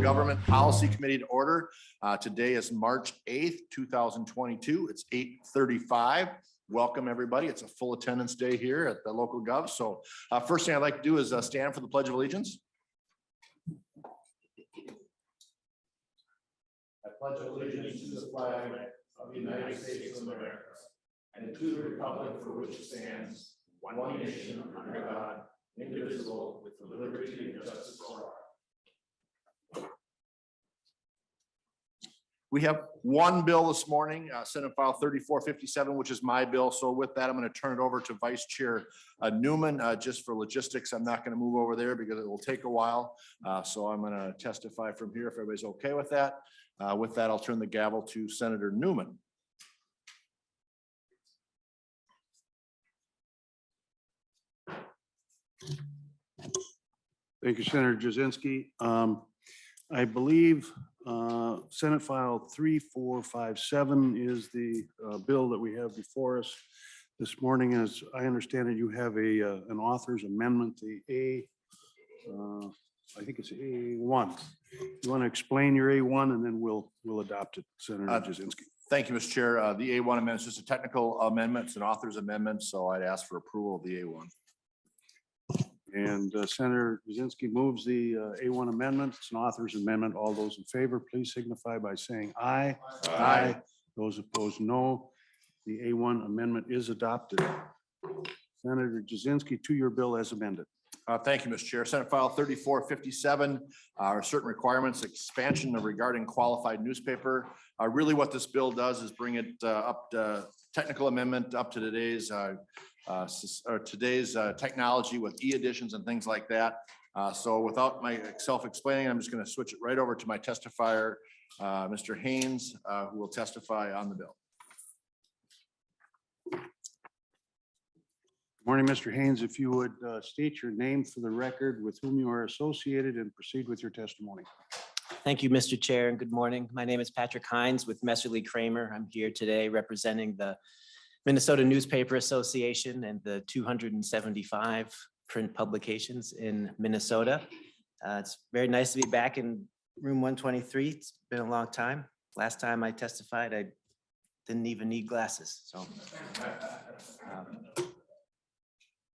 Government Policy Committee to order. Today is March 8th, 2022. It's 8:35. Welcome, everybody. It's a full attendance day here at the local gov. So first thing I'd like to do is stand for the Pledge of Allegiance. I pledge allegiance to the flag of the United States of America and to the republic for which it stands, one nation under God, indivisible, with liberty and justice for all. We have one bill this morning, Senate File 3457, which is my bill. So with that, I'm going to turn it over to Vice Chair Newman, just for logistics. I'm not going to move over there because it will take a while. So I'm going to testify from here if everybody's okay with that. With that, I'll turn the gavel to Senator Newman. Thank you, Senator Jasinski. I believe Senate File 3457 is the bill that we have before us this morning. As I understand it, you have an author's amendment, the I think it's A1. You want to explain your A1 and then we'll adopt it, Senator Jasinski. Thank you, Mr. Chair. The A1 amendment is just a technical amendment. It's an author's amendment, so I'd ask for approval of the A1. And Senator Jasinski moves the A1 amendment. It's an author's amendment. All those in favor, please signify by saying aye. Aye. Those opposed, no. The A1 amendment is adopted. Senator Jasinski, to your bill as amended. Thank you, Mr. Chair. Senate File 3457 are certain requirements, expansion regarding qualified newspaper. Really what this bill does is bring it up to technical amendment up to today's technology with e-editions and things like that. So without myself explaining, I'm just going to switch it right over to my testifier, Mr. Haynes, who will testify on the bill. Morning, Mr. Haynes. If you would state your name for the record, with whom you are associated, and proceed with your testimony. Thank you, Mr. Chair, and good morning. My name is Patrick Hines with Messerly Kramer. I'm here today representing the Minnesota Newspaper Association and the 275 print publications in Minnesota. It's very nice to be back in room 123. It's been a long time. Last time I testified, I didn't even need glasses, so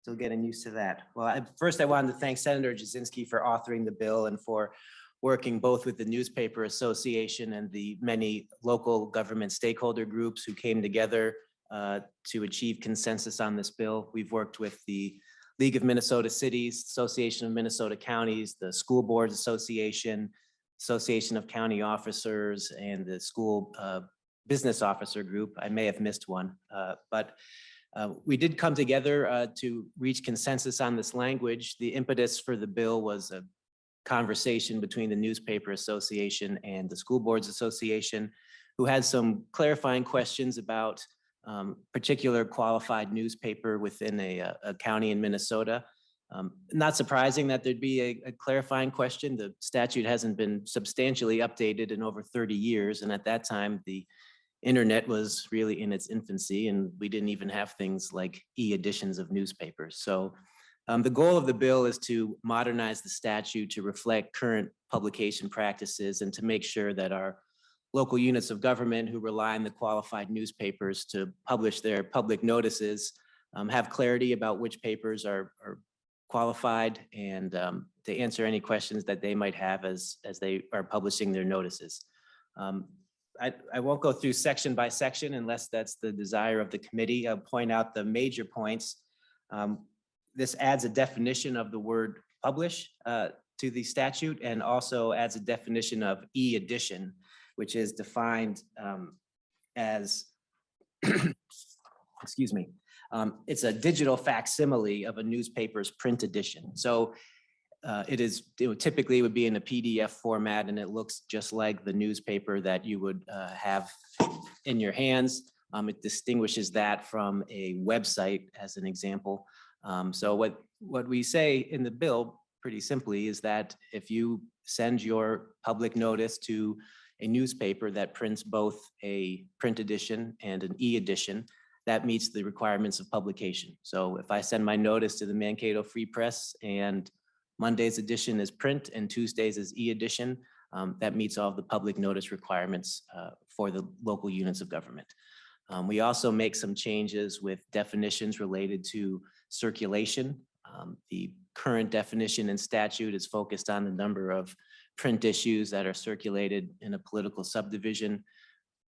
still getting used to that. Well, first I wanted to thank Senator Jasinski for authoring the bill and for working both with the Newspaper Association and the many local government stakeholder groups who came together to achieve consensus on this bill. We've worked with the League of Minnesota Cities, Association of Minnesota Counties, the School Boards Association, Association of County Officers, and the School Business Officer Group. I may have missed one, but we did come together to reach consensus on this language. The impetus for the bill was a conversation between the Newspaper Association and the School Boards Association, who had some clarifying questions about particular qualified newspaper within a county in Minnesota. Not surprising that there'd be a clarifying question. The statute hasn't been substantially updated in over 30 years. And at that time, the internet was really in its infancy, and we didn't even have things like e-editions of newspapers. So the goal of the bill is to modernize the statute to reflect current publication practices and to make sure that our local units of government who rely on the qualified newspapers to publish their public notices have clarity about which papers are qualified and to answer any questions that they might have as they are publishing their notices. I won't go through section by section unless that's the desire of the committee. I'll point out the major points. This adds a definition of the word publish to the statute and also adds a definition of e-edition, which is defined as, excuse me, it's a digital facsimile of a newspaper's print edition. So typically would be in a PDF format, and it looks just like the newspaper that you would have in your hands. It distinguishes that from a website, as an example. So what we say in the bill, pretty simply, is that if you send your public notice to a newspaper that prints both a print edition and an e-edition, that meets the requirements of publication. So if I send my notice to the Mankato Free Press and Monday's edition is print and Tuesday's is e-edition, that meets all of the public notice requirements for the local units of government. We also make some changes with definitions related to circulation. The current definition in statute is focused on the number of print issues that are circulated in a political subdivision.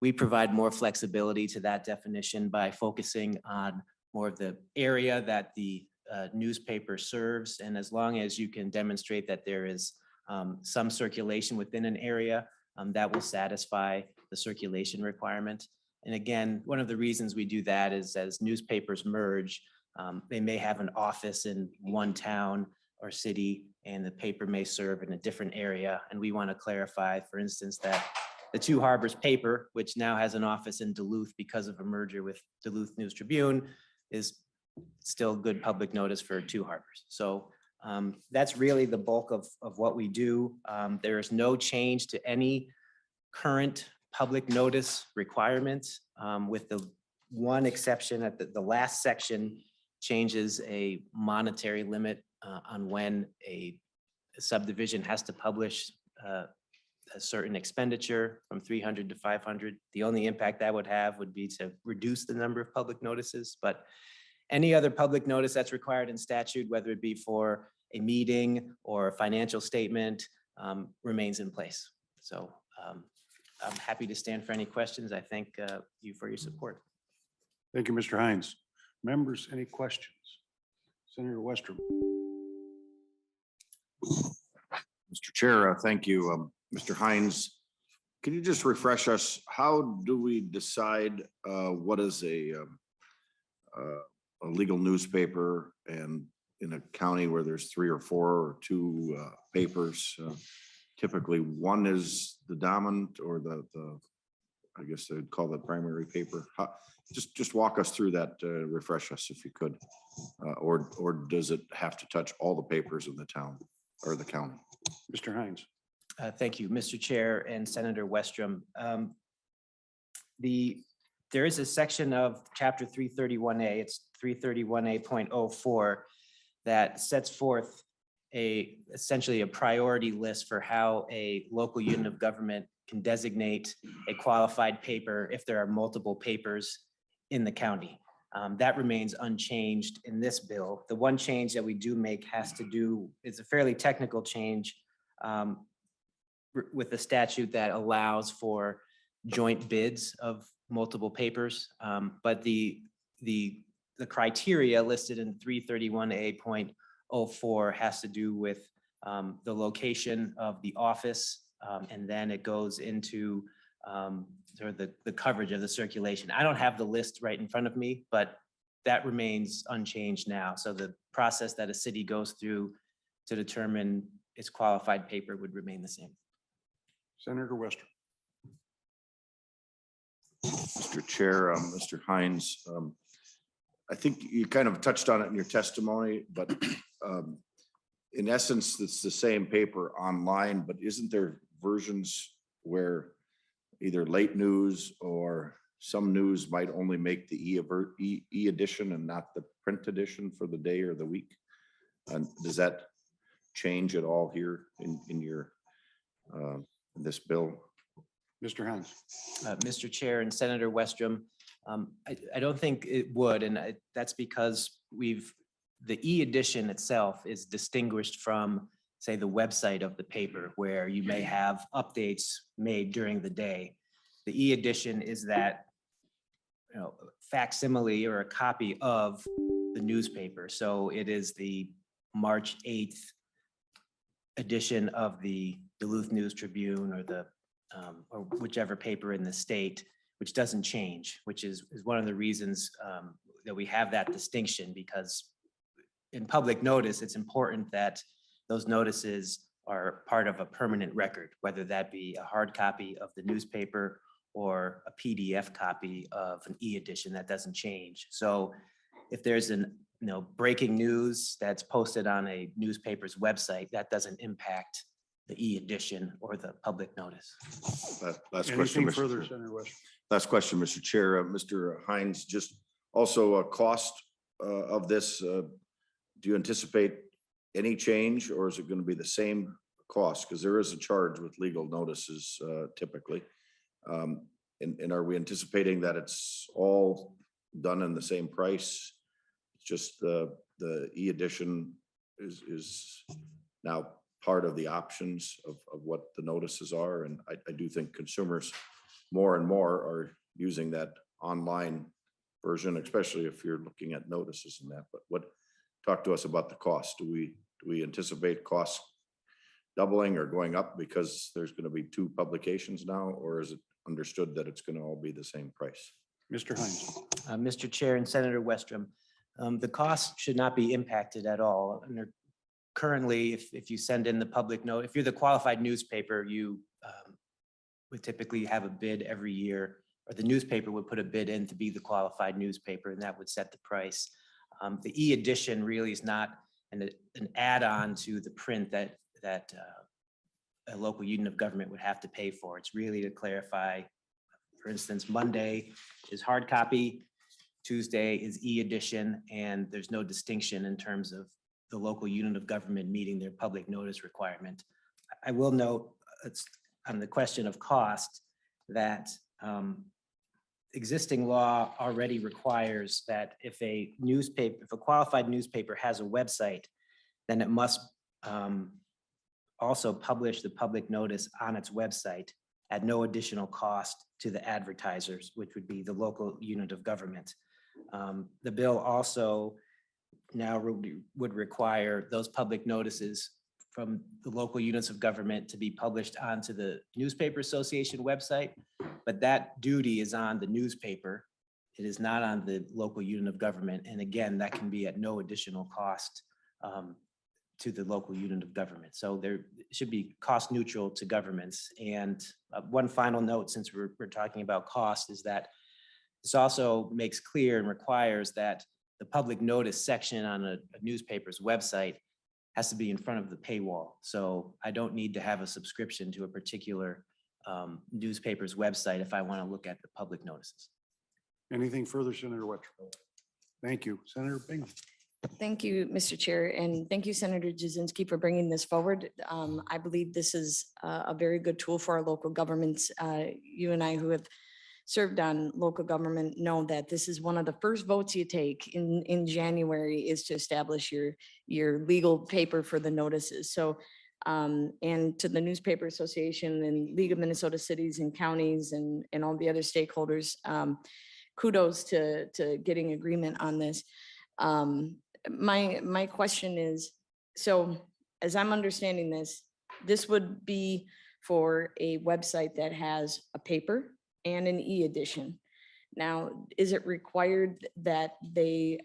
We provide more flexibility to that definition by focusing on more of the area that the newspaper serves. And as long as you can demonstrate that there is some circulation within an area, that will satisfy the circulation requirement. And again, one of the reasons we do that is as newspapers merge, they may have an office in one town or city, and the paper may serve in a different area. And we want to clarify, for instance, that the Two Harbors paper, which now has an office in Duluth because of a merger with Duluth News Tribune, is still good public notice for Two Harbors. So that's really the bulk of what we do. There is no change to any current public notice requirements, with the one exception at the last section changes a monetary limit on when a subdivision has to publish a certain expenditure from 300 to 500. The only impact that would have would be to reduce the number of public notices, but any other public notice that's required in statute, whether it be for a meeting or a financial statement, remains in place. So I'm happy to stand for any questions. I thank you for your support. Thank you, Mr. Hines. Members, any questions? Senator Westrom. Mr. Chair, thank you. Mr. Hines, can you just refresh us? How do we decide what is a legal newspaper, and in a county where there's 3 or 4 or 2 papers? Typically one is the dominant or the I guess they'd call it primary paper. Just walk us through that, refresh us if you could. Or does it have to touch all the papers in the town or the county? Mr. Hines. Thank you, Mr. Chair and Senator Westrom. There is a section of Chapter 331A, it's 331A.04, that sets forth essentially a priority list for how a local unit of government can designate a qualified paper if there are multiple papers in the county. That remains unchanged in this bill. The one change that we do make has to do, it's a fairly technical change with the statute that allows for joint bids of multiple papers. But the criteria listed in 331A.04 has to do with the location of the office, and then it goes into sort of the coverage of the circulation. I don't have the list right in front of me, but that remains unchanged now. So the process that a city goes through to determine its qualified paper would remain the same. Senator Westrom. Mr. Chair, Mr. Hines, I think you kind of touched on it in your testimony, but in essence, it's the same paper online, but isn't there versions where either late news or some news might only make the e-edition and not the print edition for the day or the week? And does that change at all here in your in this bill? Mr. Hines. Mr. Chair and Senator Westrom, I don't think it would, and that's because the e-edition itself is distinguished from, say, the website of the paper, where you may have updates made during the day. The e-edition is that, facsimile or a copy of the newspaper. So it is the March 8th edition of the Duluth News Tribune or the or whichever paper in the state, which doesn't change, which is one of the reasons that we have that distinction, because in public notice, it's important that those notices are part of a permanent record, whether that be a hard copy of the newspaper or a PDF copy of an e-edition. That doesn't change. So if there's breaking news that's posted on a newspaper's website, that doesn't impact the e-edition or the public notice. Last question, Anything Mr. further, Chair. Senator Westrom? Last question, Mr. Chair. Mr. Hines, just also a cost of this. Do you anticipate any change, or is it going to be the same cost, because there is a charge with legal notices typically. And are we anticipating that it's all done in the same price? It's just the e-edition is now part of the options of what the notices are. And I do think consumers more and more are using that online version, especially if you're looking at notices and that. But talk to us about the cost. Do we anticipate costs doubling or going up because there's going to be 2 publications now, or is it understood that it's going to all be the same price? Mr. Hines. Mr. Chair and Senator Westrom, the cost should not be impacted at all. Currently, if you send in the public note, if you're the qualified newspaper, you would typically have a bid every year, or the newspaper would put a bid in to be the qualified newspaper, and that would set the price. The e-edition really is not an add-on to the print that a local unit of government would have to pay for. It's really to clarify, for instance, Monday is hard copy, Tuesday is e-edition, and there's no distinction in terms of the local unit of government meeting their public notice requirement. I will note on the question of cost that existing law already requires that if a qualified newspaper has a website, then it must also publish the public notice on its website at no additional cost to the advertisers, which would be the local unit of government. The bill also now would require those public notices from the local units of government to be published onto the Newspaper Association website, but that duty is on the newspaper. It is not on the local unit of government. And again, that can be at no additional cost to the local unit of government. So there should be cost neutral to governments. And one final note, since we're talking about cost, is that this also makes clear and requires that the public notice section on a newspaper's website has to be in front of the paywall. So I don't need to have a subscription to a particular newspaper's website if I want to look at the public notices. Anything further, Senator Wetterford? Thank you. Senator Bingham. Thank you, Mr. Chair, and thank you, Senator Jasinski, for bringing this forward. I believe this is a very good tool for our local governments. You and I, who have served on local government, know that this is one of the first votes you take in January is to establish your legal paper for the notices. So, and to the Newspaper Association and League of Minnesota Cities and Counties and all the other stakeholders, kudos to getting agreement on this. My question is, so as I'm understanding this, this would be for a website that has a paper and an e-edition. Now, is it required that they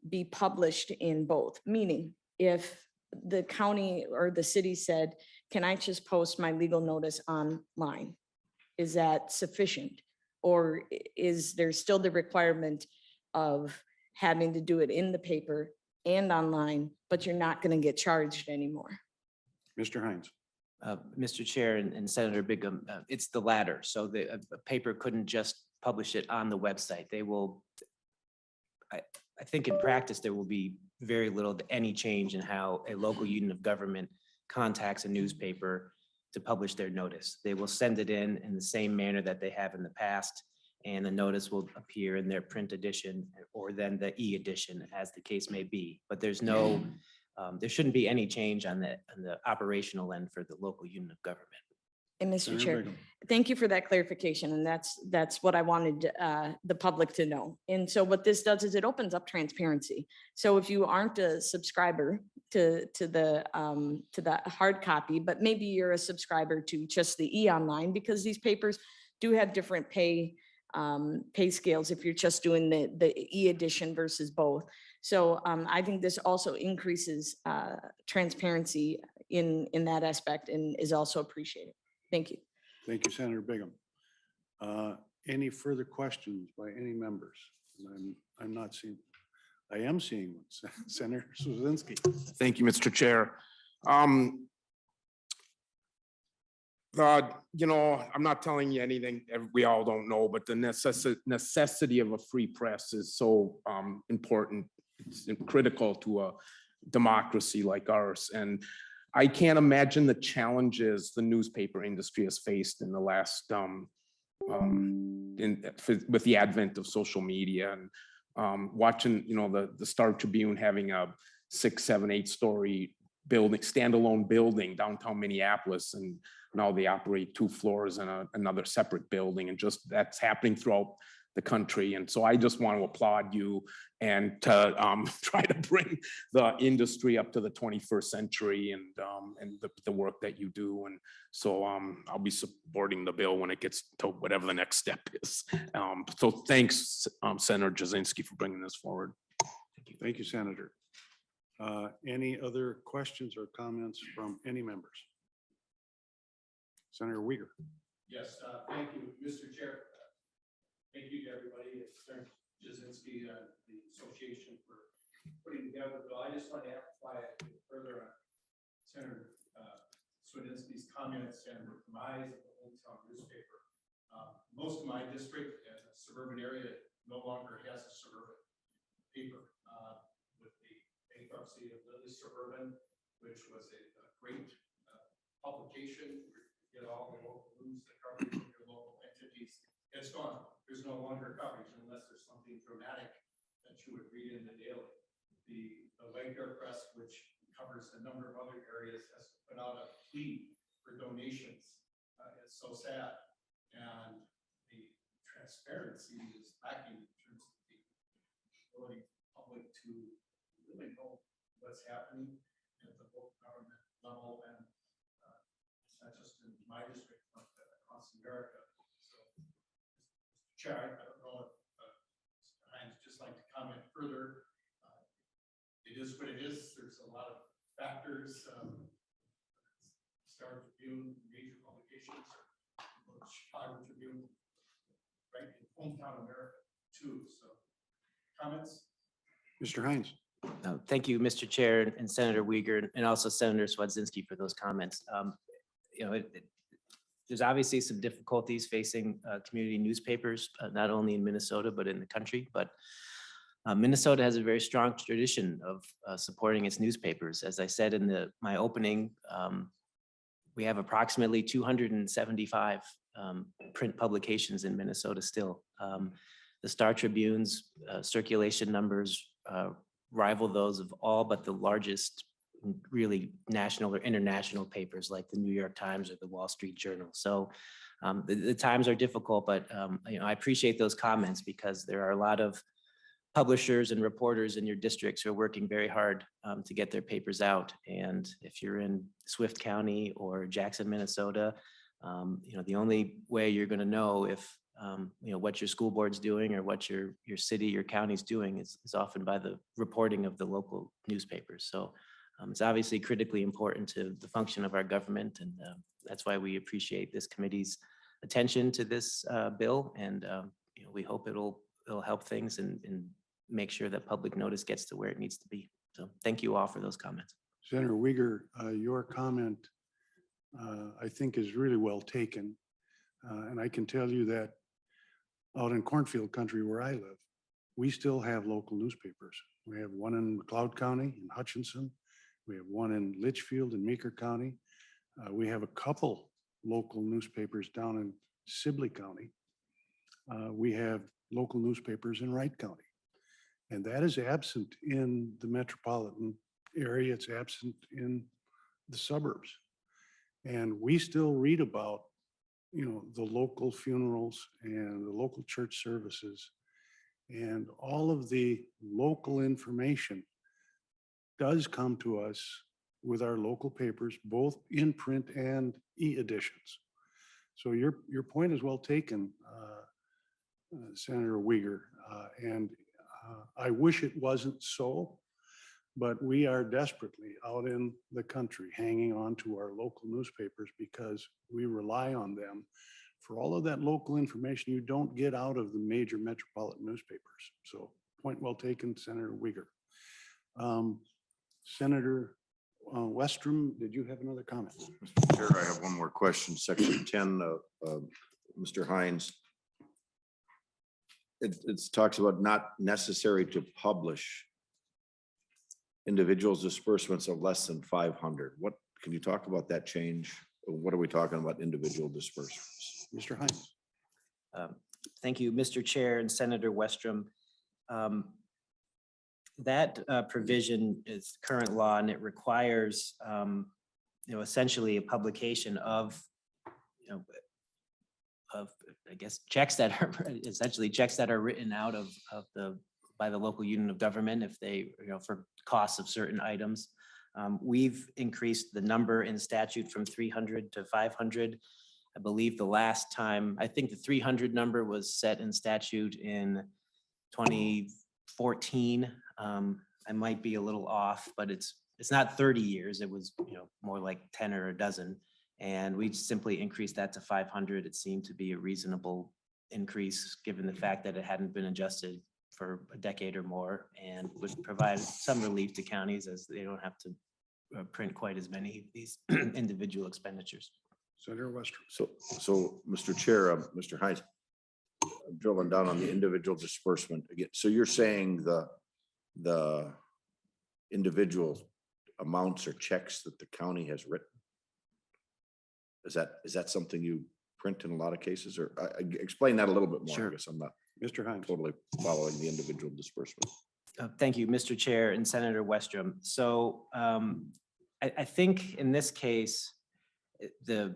be published in both? Meaning, if the county or the city said, can I just post my legal notice online? Is that sufficient? Or is there still the requirement of having to do it in the paper and online, but you're not going to get charged anymore? Mr. Hines. Mr. Chair and Senator Bingham, it's the latter. So the paper couldn't just publish it on the website. They will, I think in practice, there will be very little to any change in how a local unit of government contacts a newspaper to publish their notice. They will send it in the same manner that they have in the past, and the notice will appear in their print edition or then the e-edition, as the case may be. But there's no, there shouldn't be any change on the operational end for the local unit of government. And Mr. Senator Chair, Bingham. thank you for that clarification. And that's what I wanted the public to know. And so what this does is it opens up transparency. So if you aren't a subscriber to the hard copy, but maybe you're a subscriber to just the e-online, because these papers do have different pay scales if you're just doing the e-edition versus both. So I think this also increases transparency in that aspect and is also appreciated. Thank you. Thank you, Senator Bingham. Any further questions by any members? I'm not seeing, I am seeing one. Senator Jasinski. Thank you, Mr. Chair. You know, I'm not telling you anything we all don't know, but the necessity of a free press is so important. It's critical to a democracy like ours. And I can't imagine the challenges the newspaper industry has faced in the last, with the advent of social media and watching, you know, the Star Tribune having a 6, 7, 8-story building, standalone building downtown Minneapolis, and now they operate 2 floors in another separate building, and just that's happening throughout the country. And so I just want to applaud you and to try to bring the industry up to the 21st century, and the work that you do. And so I'll be supporting the bill when it gets to whatever the next step is. So thanks, Senator Jasinski, for bringing this forward. Thank you, Senator. Any other questions or comments from any members? Senator Uyghur. Yes, thank you, Mr. Chair. Thank you to everybody at Senator Jasinski, the association, for putting together the bill. I just want to amplify it further on Senator Swedinski's comments and demise of the Old Town newspaper. Most of my district, a suburban area, no longer has a suburban paper. With the bankruptcy of Lilly Suburban, which was a great publication, you get all the local news, the coverage of your local entities. It's gone. There's no longer coverage unless there's something dramatic that you would read in the daily. The Wayfair Press, which covers a number of other areas, has put out a plea for donations. It's so sad. And the transparency is lacking in terms of the ability of the public to really know what's happening at the local government level. And it's not just in my district, but across America. Chair, I don't know if Mr. Hines would just like to comment further. It is what it is. There's a lot of factors. Star Tribune, major publications, or Chicago Tribune, right in hometown America too. So, comments? Mr. Hines. Thank you, Mr. Chair and Senator Uyghur, and also Senator Swedzinski for those comments. You know, there's obviously some difficulties facing community newspapers, not only in Minnesota, but in the country. But Minnesota has a very strong tradition of supporting its newspapers. As I said in my opening, we have approximately 275 print publications in Minnesota still. The Star Tribune's circulation numbers rival those of all but the largest really national or international papers like the New York Times or the Wall Street Journal. So the times are difficult, but you know, I appreciate those comments because there are a lot of publishers and reporters in your districts who are working very hard to get their papers out. And if you're in Swift County or Jackson, Minnesota, you know, the only way you're going to know if you know what your school board's doing or what your city, your county's doing is often by the reporting of the local newspapers. So it's obviously critically important to the function of our government, and that's why we appreciate this committee's attention to this bill. And you know, we hope it'll help things and make sure that public notice gets to where it needs to be. So thank you all for those comments. Senator Uyghur, your comment, I think, is really well taken. And I can tell you that out in Cornfield Country where I live, we still have local newspapers. We have one in McLeod County in Hutchinson. We have one in Litchfield in Meeker County. We have a couple local newspapers down in Sibley County. We have local newspapers in Wright County. And that is absent in the metropolitan area. It's absent in the suburbs. And we still read about, you know, the local funerals and the local church services and all of the local information does come to us with our local papers, both in print and e-editions. So your point is well taken, Senator Uyghur, and I wish it wasn't so, but we are desperately out in the country hanging on to our local newspapers because we rely on them for all of that local information you don't get out of the major metropolitan newspapers. So point well taken, Senator Uyghur. Senator Westrom, did you have another comment? Mr. Chair, I have one more question. Section 10, Mr. Hines. It talks about not necessary to publish individuals' disbursements of less than 500. What Can you talk about that change? What are we talking about, individual disbursements? Mr. Hines. Thank you, Mr. Chair and Senator Westrom. That provision is current law and it requires, essentially a publication of, I guess, checks that are essentially checks that are written out by the local unit of government if they, for costs of certain items. We've increased the number in statute from 300 to 500. I believe the last time, I think the 300 number was set in statute in 2014. I might be a little off, but it's not 30 years. It was, more like 10 or a dozen. And we simply increased that to 500. It seemed to be a reasonable increase, given the fact that it hadn't been adjusted for a decade or more, and would provide some relief to counties as they don't have to print quite as many of these individual expenditures. Senator Westrom. So, Mr. Chair, Mr. Hines, I'm drilling down on the individual disbursement again. So you're saying the individual amounts or checks that the county has written? Is that something you print in a lot of cases, or explain that a little bit more? Sure. I guess I'm not Mr. Hines. totally following the individual disbursement. Thank you, Mr. Chair and Senator Westrom. So I think in this case, there's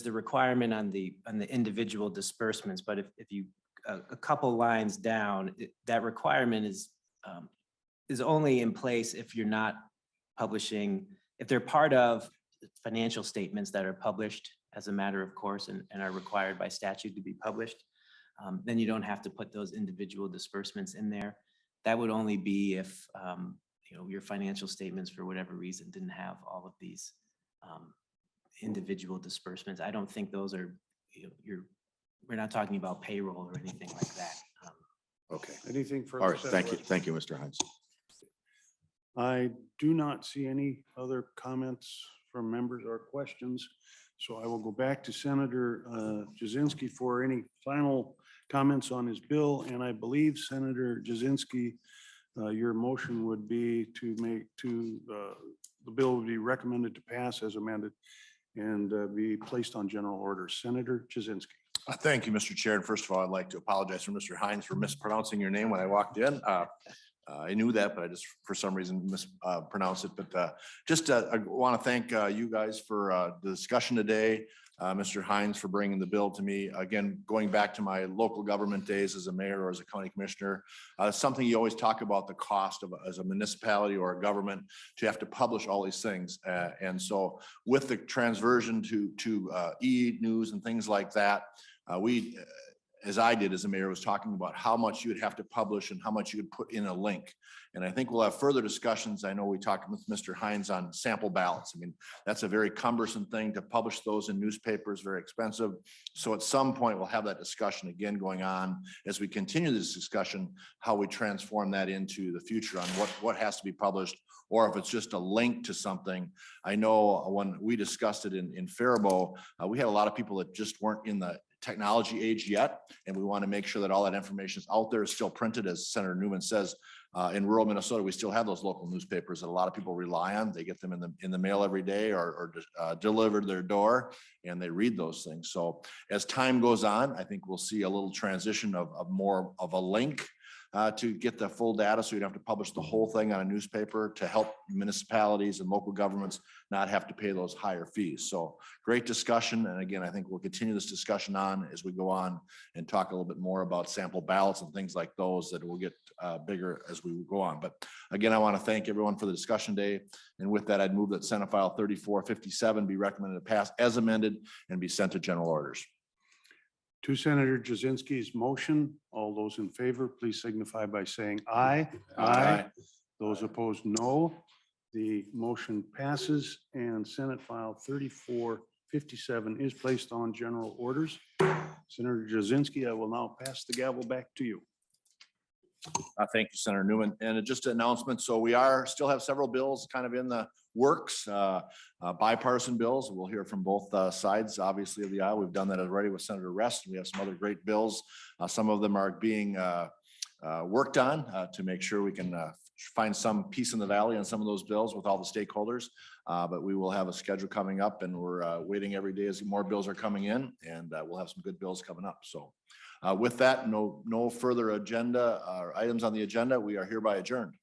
the requirement on the individual disbursements, but if you a couple lines down, that requirement is only in place if you're not publishing, if they're part of financial statements that are published as a matter of course and are required by statute to be published. Then you don't have to put those individual disbursements in there. That would only be if your financial statements for whatever reason didn't have all of these individual disbursements. I don't think those are, we're not talking about payroll or anything like that. Okay. Anything further? All right. Senator Thank you. Westrom? Thank you, Mr. Hines. I do not see any other comments from members or questions. So I will go back to Senator Jasinski for any final comments on his bill. And I believe Senator Jasinski, your motion would be to the bill would be recommended to pass as amended and be placed on general order. Senator Jasinski. Thank you, Mr. Chair. And first of all, I'd like to apologize for Mr. Hines for mispronouncing your name when I walked in. I knew that, but I just, for some reason, mispronounced it. But I want to thank you guys for the discussion today. Mr. Hines for bringing the bill to me. Again, going back to my local government days as a mayor or as a county commissioner, something you always talk about the cost of as a municipality or a government to have to publish all these things. And so with the transversion to e-news and things like that, we, as I did as a mayor, was talking about how much you would have to publish and how much you would put in a link. And I think we'll have further discussions. I know we talked with Mr. Hines on sample ballots. I mean, that's a very cumbersome thing to publish those in newspapers, very expensive. So at some point, we'll have that discussion again going on as we continue this discussion, how we transform that into the future on what has to be published, or if it's just a link to something. I know when we discussed it in Faribault, we had a lot of people that just weren't in the technology age yet, and we want to make sure that all that information is out there, still printed, as Senator Newman says. In rural Minnesota, we still have those local newspapers that a lot of people rely on. They get them in the mail every day or delivered to their door, and they read those things. So as time goes on, I think we'll see a little transition of more of a link to get the full data, so you don't have to publish the whole thing on a newspaper, to help municipalities and local governments not have to pay those higher fees. So great discussion. And again, I think we'll continue this discussion on as we go on and talk a little bit more about sample ballots and things like those that will get bigger as we go on. But again, I want to thank everyone for the discussion today. And with that, I'd move that Senate File 3457 be recommended to pass as amended and be sent to general orders. To Senator Jasinski's motion, all those in favor, please signify by saying aye. Aye. Those opposed, no. The motion passes and Senate File 3457 is placed on general orders. Senator Jasinski, I will now pass the gavel back to you. Thank you, Senator Newman. And just an announcement. So we still have several bills kind of in the works, bipartisan bills. We'll hear from both sides, obviously, of the aisle. We've done that already with Senator Rest. We have some other great bills. Some of them are being worked on to make sure we can find some peace in the valley on some of those bills with all the stakeholders. But we will have a schedule coming up, and we're waiting every day as more bills are coming in, and we'll have some good bills coming up. So with that, no further agenda or items on the agenda. We are hereby adjourned.